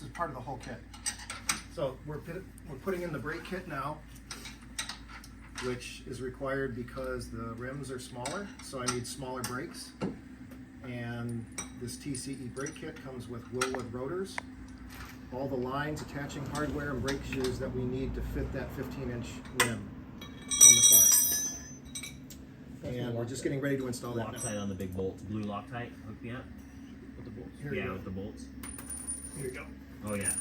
This is part of the whole kit. So we're putting in the brake kit now, which is required because the rims are smaller, so I need smaller brakes. And this TCE brake kit comes with Wilwood rotors, all the lines, attaching hardware, and brake shoes that we need to fit that 15-inch rim on the car. And we're just getting ready to install that now. Loctite on the big bolts. Blue Loctite. Hook me up. With the bolts. Yeah, with the bolts. Here you go. Oh yeah.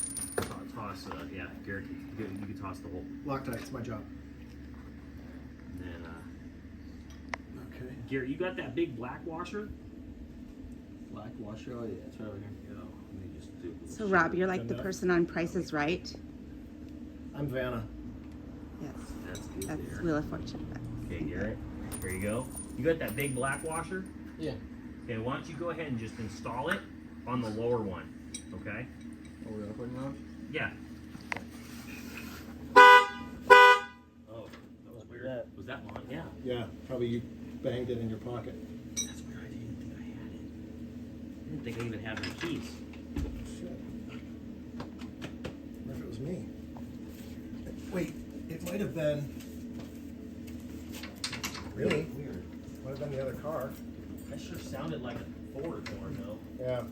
Toss. Yeah, Garrett, you can toss the whole. Loctite, it's my job. And then, Okay. Garrett, you got that big black washer? Black washer, oh yeah, it's right over here. Yeah. Let me just do. So Rob, you're like the person on Price is Right. I'm Vanna. Yes, That's good. that's there. Wheel of Fortune. Okay, Garrett. There you go. You got that big black washer? Yeah. Okay, why don't you go ahead and just install it on the lower one? Okay. Oh, we're putting it on? Yeah. Oh, that was weird. that? Was that mine? Yeah. Yeah, probably you banged it in your pocket. That's weird. I didn't think I had it. I didn't think I even had my keys. Shit. What if it was me? Wait, it might have been. Really? Weird. Might have been the other car. That sure sounded like a Ford horn, though. Yeah.